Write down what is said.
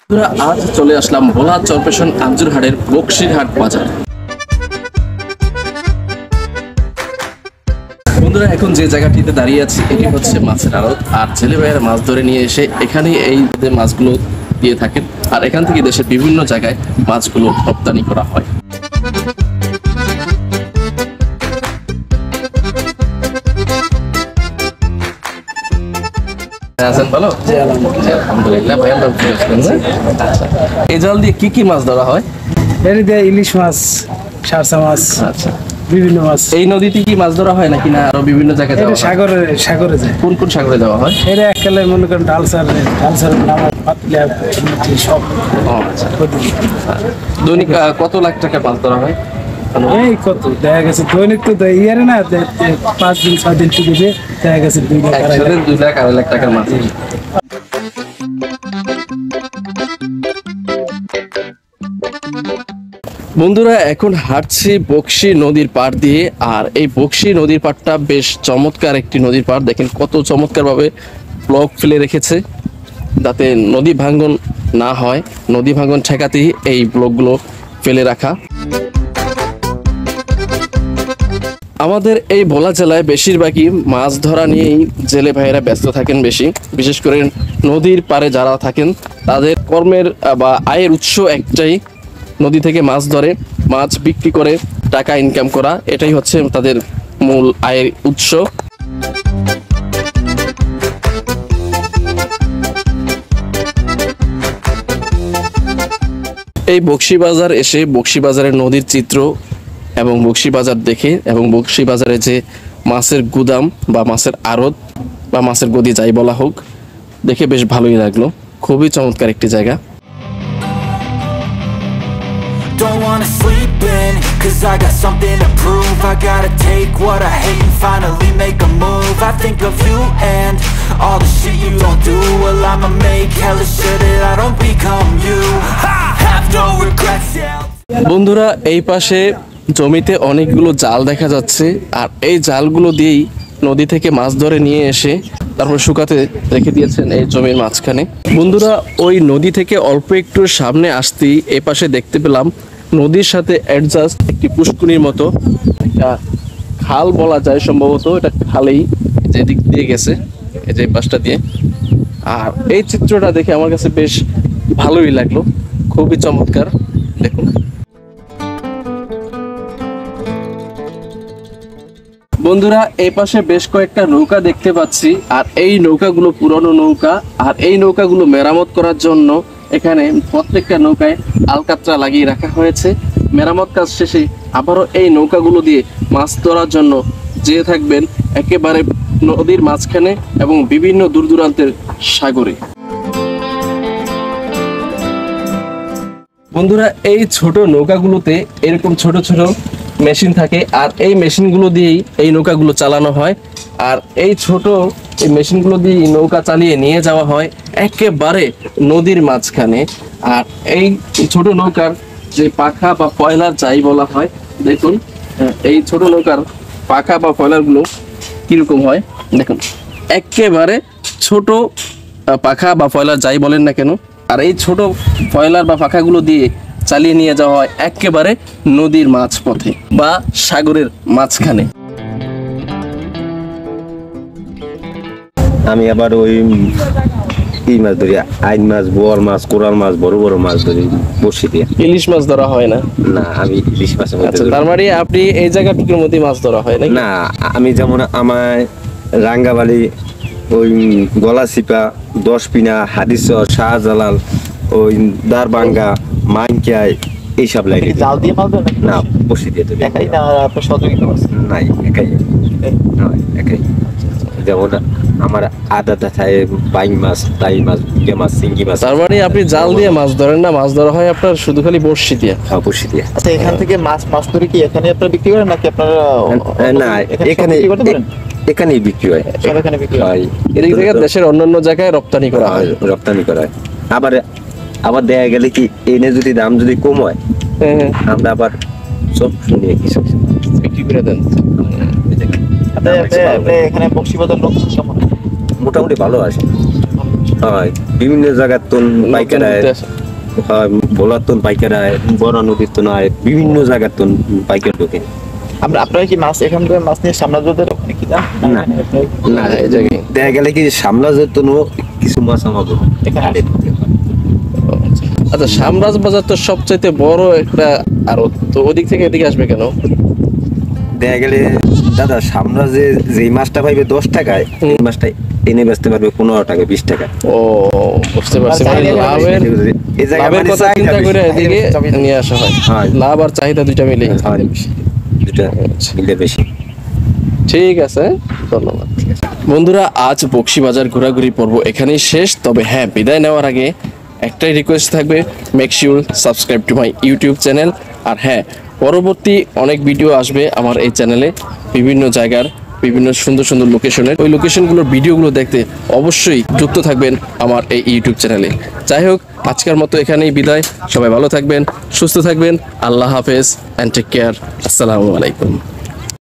আজ চলে আসলাম ভোলা চরপেশন আমজুরহাটের বক্সিরহাট বাজার। বন্ধুরা, এখন যে জায়গাটিতে দাঁড়িয়ে আছি এটি হচ্ছে মাছের আড়ত। আর ছেলে ভাইয়েরা মাছ ধরে নিয়ে এসে এখানে এই মাছগুলো দিয়ে থাকেন। আর এখান থেকে দেশের বিভিন্ন জায়গায় মাছগুলো রপ্তানি করা হয়। এই জাল দিয়ে কি কি মাছ ধরা হয়? ইলিশ মাছ, সারসা মাছ, আচ্ছা, বিভিন্ন মাছ। এই নদীতে কি মাছ ধরা হয় নাকি না আরো বিভিন্ন জায়গায় যাওয়া হয়? সাগরে যায়। কোন কোন সাগরে যাওয়া হয়? এটা এককালে মনে করেন ডালসার নামা পাতলা সব। আচ্ছা, দৈনিক কত লাখ টাকা মাছ ধরা হয়? এই কত দেখা গেছে দৈনিক তো ইয়ারে না 5 দিন 6 দিন টিকে দেখা গেছে 2 লাখ 2 লাখ টাকার মাছ। বন্ধুরা, এখন হাঁটছি বকশী নদীর পাড় দিয়ে। আর এই বকশী নদীর পাড়টা বেশ চমৎকার একটি নদীর পাড়। দেখেন কত চমৎকার ভাবে ব্লক ফেলে রেখেছে যাতে নদী ভাঙ্গন না হয়। নদী ভাঙ্গন ঠেকাতেই এই ব্লকগুলো ফেলে রাখা। আমাদের এই ভোলা জেলায় বেশিরভাগই মাছ ধরা নিয়েই জেলে ভাইয়েরা ব্যস্ত থাকেন বেশি। বিশেষ করে নদীর পাড়ে যারা থাকেন তাদের কর্মের বা আয়ের উৎস একটাই, নদী থেকে মাছ ধরে মাছ বিক্রি করে টাকা ইনকাম করা। এটাই হচ্ছে তাদের মূল আয়ের উৎস। এই বকশী বাজার এসে বকশী বাজারের নদীর চিত্র এবং বকশী বাজার দেখে এবং বকশী বাজারে যে মাছের গুদাম বা মাছের আড়ত বা মাছের গদি যাই বলা হোক, দেখে বেশ ভালোই লাগলো। খুবই চমৎকার একটি জায়গা। Don't wanna sleep in, cause I got something to prove. I gotta take what I hate and finally make a move. I think of you and all the shit you don't do. Well, I'ma make hella sure that I don't become you. I have no regrets, yeah. বন্ধুরা, এই পাশে জমিতে অনেকগুলো জাল দেখা যাচ্ছে। আর এই জালগুলো দিয়েই নদী থেকে মাছ ধরে নিয়ে এসে তারপর শুকাতে রেখে দিয়েছেন এই জমির মাঝখানে। বন্ধুরা, ওই নদী থেকে অল্প একটু সামনে আসতেই এই পাশে দেখতে পেলাম নদীর সাথে অ্যাডজাস্ট একটি পুষ্কুনির মতো একটা খাল বলা যায়, সম্ভবত এটা খালেই যে দিক দিয়ে গেছে, এই যে পাশটা দিয়ে। আর এই চিত্রটা দেখে আমার কাছে বেশ ভালোই লাগলো, খুবই চমৎকার। দেখুন বন্ধুরা, এই পাশে বেশ কয়েকটা নৌকা দেখতে পাচ্ছি। আর এই নৌকাগুলো পুরনো নৌকা। আর এই নৌকাগুলো মেরামত করার জন্য এখানে প্রত্যেকটা নৌকায় আলকাতরা লাগিয়ে রাখা হয়েছে। মেরামত কাজ শেষে আবারও এই নৌকাগুলো দিয়ে মাছ ধরার জন্য যেয়ে থাকবেন একেবারে নদীর মাঝখানে এবং বিভিন্ন দূর দূরান্তের সাগরে। বন্ধুরা, এই ছোট নৌকাগুলোতে এরকম ছোট ছোট মেশিন থাকে। আর এই মেশিনগুলো দিয়েই এই নৌকাগুলো চালানো হয়। আর এই ছোট এই মেশিনগুলো দিয়ে নৌকা চালিয়ে নিয়ে যাওয়া হয় একেবারে নদীর মাঝখানে। আর এই ছোট নৌকার যে পাখা বা পয়লার যাই বলা হয়, দেখুন এই ছোট নৌকার পাখা বা পয়লারগুলো কিরকম হয় দেখুন, একেবারে ছোট পাখা বা পয়লার যাই বলেন না কেন। আর এই ছোট পয়লার বা পাখাগুলো দিয়ে চালিয়ে নিয়ে যাওয়া হয় একেবারে নদীর মাঝপথে বা সাগরের মাঝখানে। আমি আবার ওই কি মাছ ধরি, আইন মাছ, বোয়াল মাছ, কোরাল মাছ, বড় বড় মাছ ধরি বসি দিয়ে। ইলিশ মাছ ধরা হয় না? না, আমি ইলিশ মাছ। আচ্ছা, তার মানে আপনি এই জায়গাটুকুর মধ্যে মাছ ধরা হয় নাকি? না, আমি যেমন আমার রাঙ্গাবালি, ওই গলাচিপা, 10 পিনা, হাদিসর, শাহজালাল, ওই দারবাঙ্গা, মাইনকাই, এইসব লাইনে। জাল দিয়ে মাছ ধরেন? না, বসি দিয়ে ধরি। একাই না আপনার সহযোগিতা আছে? নাই, একাই। একাই। যেমন আমার আদা থাকে বাইং মাছ, তাই মাছ, ইয়ে মাছ, চিংড়ি মাছ। তার মানে আপনি জাল দিয়ে মাছ ধরেন না, মাছ ধরা হয় আপনার শুধু খালি বড়শি দিয়ে? হ্যাঁ, বড়শি দিয়ে। আচ্ছা, এখান থেকে মাছ ধরে কি এখানে আপনারা বিক্রি করেন নাকি আপনারা? না, এখানেই বিক্রি হয়। সব এখানে বিক্রি হয়। এই জায়গায় দেশের অন্যান্য জায়গায় রপ্তানি করা হয়। রপ্তানি করা হয়। আবার দেখা গেলে কি এনে যদি দাম যদি কম হয়, আমরা আবার সব নিয়ে কিছু বিক্রি করে দেন। এখানে বক্সিবাজার লোক কেমন? মোটামুটি ভালো আছে। হয় বিভিন্ন জায়গার তুন পাইকার আয়, ঘুরতে আসে। হয় ভোলার তুন পাইকার আয়, বড় নদীর তুন আয়, বিভিন্ন জায়গার তুন পাইকার ঢোকে। আপনারা কি মাছ এখান থেকে মাছ নিয়ে সাম্রাজ্যদের ওখানে কি না না। না এই জায়গায় দেখা গেলে কি সামলা যেত কিছু মাছ আমাকে এখানে আচ্ছা, সামরাজ বাজার তো সবচাইতে বড় একটা আড়ত, তো ওদিক থেকে এদিকে আসবে কেন? দেখা গেলে দাদা সামলা যেই মাছটা পাইবে 10 টাকায়, এই মাছটা এনে বেচতে পারবে 15 টাকা 20 টাকা। ও বুঝতে পারছি, মানে লাভের এই জায়গায় লাভের মানে কথা চাহিদা চিন্তা করে বেশি। এদিকে নিয়ে আসা হয়। হয়। লাভ আর চাহিদা দুইটা মিলে। হয়, দুটা মিলে বেশি। ঠিক আছে, ধন্যবাদ। বন্ধুরা, আজ বকশীবাজার ঘোরাঘুরি পর্ব এখানেই শেষ। তবে হ্যাঁ, বিদায় নেওয়ার আগে একটাই রিকোয়েস্ট থাকবে, make sure subscribe to my YouTube channel. আর হ্যাঁ, পরবর্তী অনেক ভিডিও আসবে আমার এই চ্যানেলে, বিভিন্ন জায়গার বিভিন্ন সুন্দর সুন্দর লোকেশনের। ওই লোকেশনগুলোর ভিডিওগুলো দেখতে অবশ্যই যুক্ত থাকবেন আমার এই ইউটিউব চ্যানেলে। যাই হোক, আজকের মতো এখানেই বিদায়। সবাই ভালো থাকবেন, সুস্থ থাকবেন। আল্লাহ হাফেজ অ্যান্ড টেক কেয়ার। আসসালামু আলাইকুম।